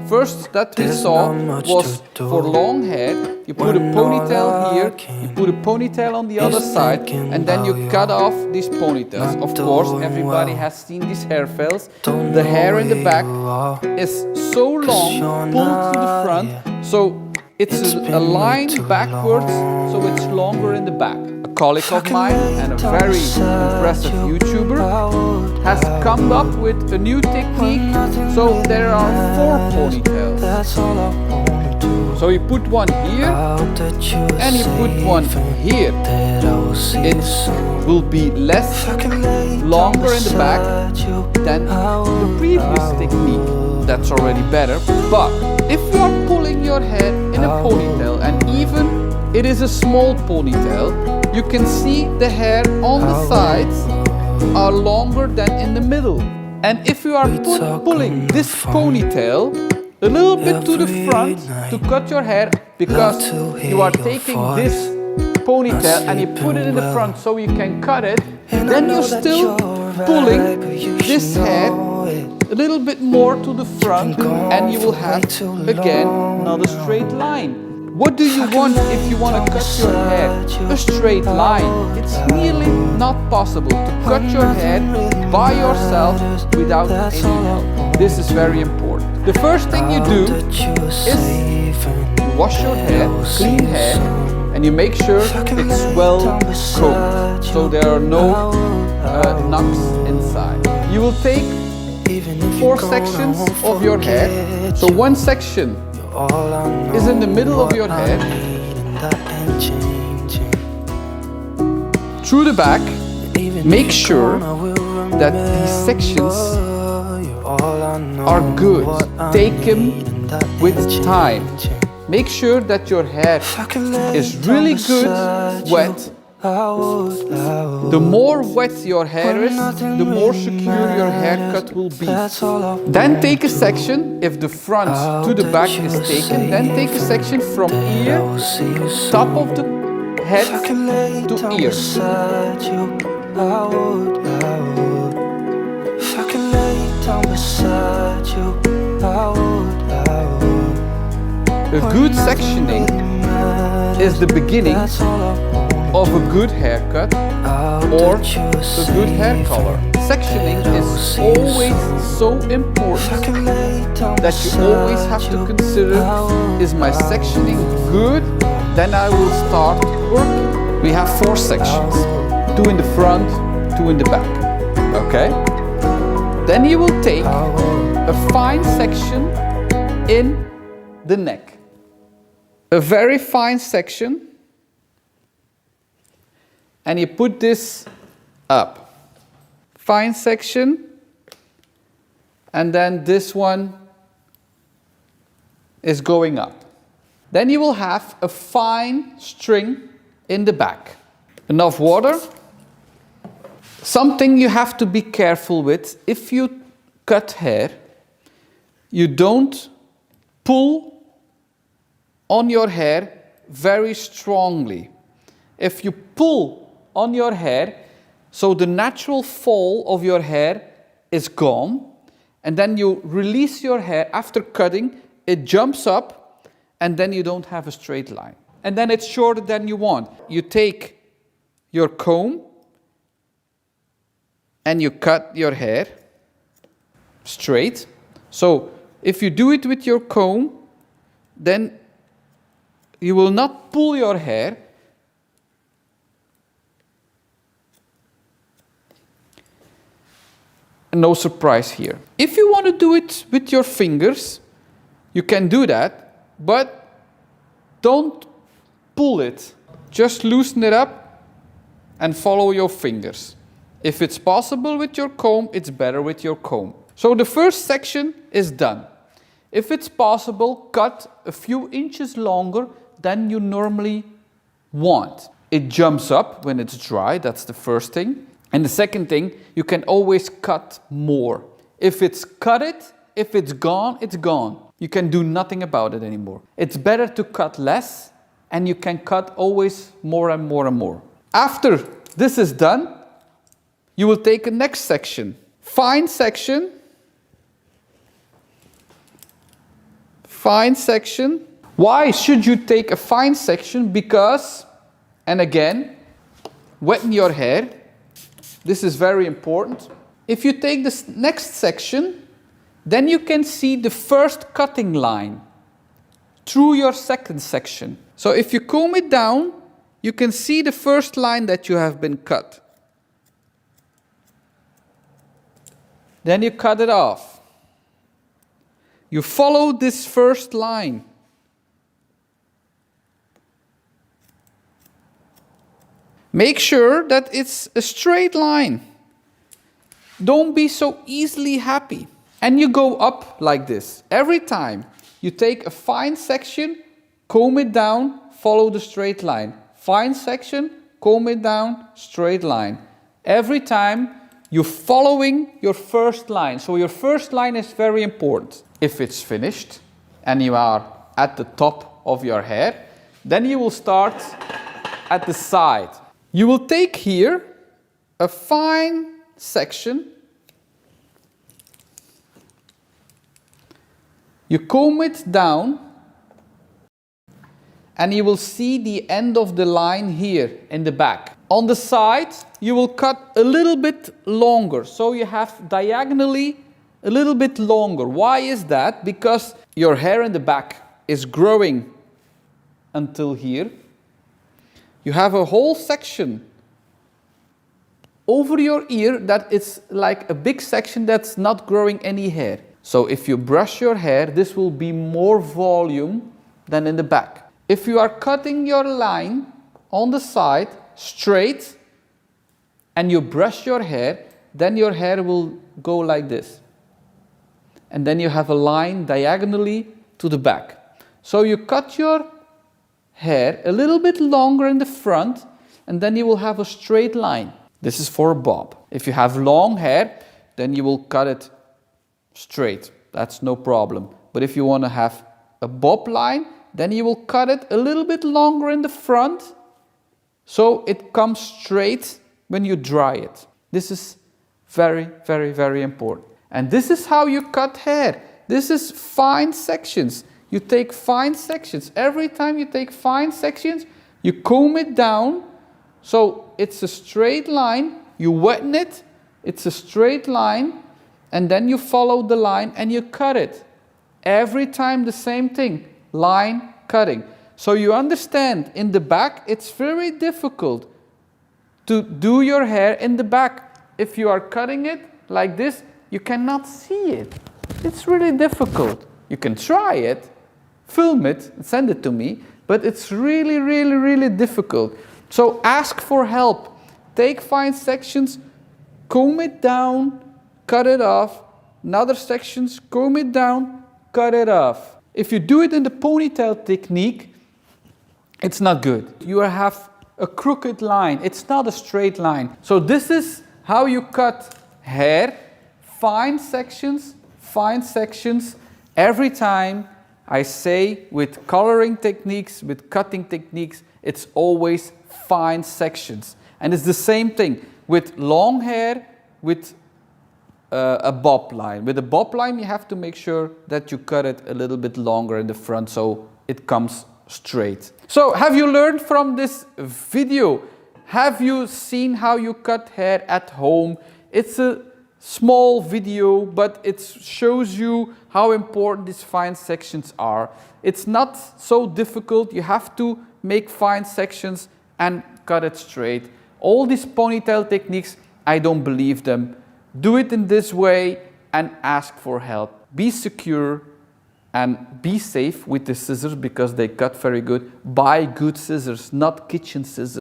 First that we saw was for long hair. You put a ponytail here, you put a ponytail on the other side, and then you cut off these ponytails. Of course, everybody has seen these hair fails. The hair in the back is so long, pulled to the front, so it's a line backwards, so it's longer in the back. A colleague of mine and a very impressive YouTuber has come up with a new technique, so there are 4 ponytails. So you put one here and you put one here. It will be less longer in the back than the previous technique. That's already better. But if you are pulling your hair in a ponytail, and even it is a small ponytail, you can see the hair on the sides are longer than in the middle. And if you are pulling this ponytail a little bit to the front to cut your hair, because you are taking this ponytail and you put it in the front so you can cut it, then you're still pulling this hair a little bit more to the front, and you will have again not a straight line. What do you want if you want to cut your hair? A straight line. It's nearly not possible to cut your hair by yourself without any help. This is very important. The first thing you do is you wash your hair, clean hair, and you make sure it's well combed, so there are no knocks inside. You will take 4 sections of your hair. So one section is in the middle of your hair, through the back. Make sure that these sections are good. Take them with time. Make sure that your hair is really good, wet. The more wet your hair is, the more secure your haircut will be. Then take a section, if the front to the back is taken, then take a section from ear, top of the head to ear. A good sectioning is the beginning of a good haircut or a good hair color. Sectioning is always so important that you always have to consider, is my sectioning good? Then I will start working. We have 4 sections, 2 in the front, 2 in the back. Okay? Then you will take a fine section in the neck. A very fine section. And you put this up. Fine section. And then this one is going up. Then you will have a fine string in the back. Enough water. Something you have to be careful with. If you cut hair, you don't pull on your hair very strongly. If you pull on your hair, so the natural fall of your hair is gone, and then you release your hair after cutting, it jumps up, and then you don't have a straight line. And then it's shorter than you want. You take your comb and you cut your hair straight. So if you do it with your comb, then you will not pull your hair. No surprise here. If you want to do it with your fingers, you can do that, but don't pull it. Just loosen it up and follow your fingers. If it's possible with your comb, it's better with your comb. So the first section is done. If it's possible, cut a few inches longer than you normally want. It jumps up when it's dry, that's the first thing. And the second thing, you can always cut more. If it's cut it, if it's gone, it's gone. You can do nothing about it anymore. It's better to cut less, and you can cut always more and more and more. After this is done, you will take a next section. Fine section. fine section. Why should you take a fine section? Because, and again, wetting your hair. This is very important. If you take this next section, then you can see the first cutting line through your second section. So if you comb it down, you can see the first line that you have been cut. Then you cut it off. You follow this first line. Make sure that it's a straight line. Don't be so easily happy. And you go up like this. Every time you take a fine section, comb it down, follow the straight line. Fine section, comb it down, straight line. Every time you're following your first line. So your first line is very important. If it's finished and you are at the top of your hair, then you will start at the side. You will take here a fine section. You comb it down and you will see the end of the line here in the back. On the side, you will cut a little bit longer. So you have diagonally a little bit longer. Why is that? Because your hair in the back is growing until here. You have a whole section over your ear that it's like a big section that's not growing any hair. So if you brush your hair, this will be more volume than in the back. If you are cutting your line on the side straight and you brush your hair, then your hair will go like this. And then you have a line diagonally to the back. So you cut your hair a little bit longer in the front and then you will have a straight line. This is for a bob. If you have long hair, then you will cut it straight. That's no problem. But if you want to have a bob line, then you will cut it a little bit longer in the front so it comes straight when you dry it. This is very, very, very important. And this is how you cut hair. This is fine sections. You take fine sections. Every time you take fine sections, you comb it down so it's a straight line. You wetten it, it's a straight line, and then you follow the line and you cut it. Every time the same thing, line cutting. So you understand, in the back it's very difficult to do your hair in the back. If you are cutting it like this, you cannot see it. It's really difficult. You can try it, film it, and send it to me, but it's really, really, really difficult. So ask for help. Take fine sections, comb it down, cut it off. Another sections, comb it down, cut it off. If you do it in the ponytail technique, it's not good. You have a crooked line. It's not a straight line. So this is how you cut hair. Fine sections, every time. I say with coloring techniques, with cutting techniques, it's always fine sections. And it's the same thing with long hair, with a bob line. With a bob line, you have to make sure that you cut it a little bit longer in the front so it comes straight. So have you learned from this video? Have you seen how you cut hair at home? It's a small video, but it shows you how important these fine sections are. It's not so difficult. You have to make fine sections and cut it straight. All these ponytail techniques, I don't believe them. Do it in this way and ask for help. Be secure and be safe with the scissors because they cut very good. Buy good scissors, not kitchen scissors.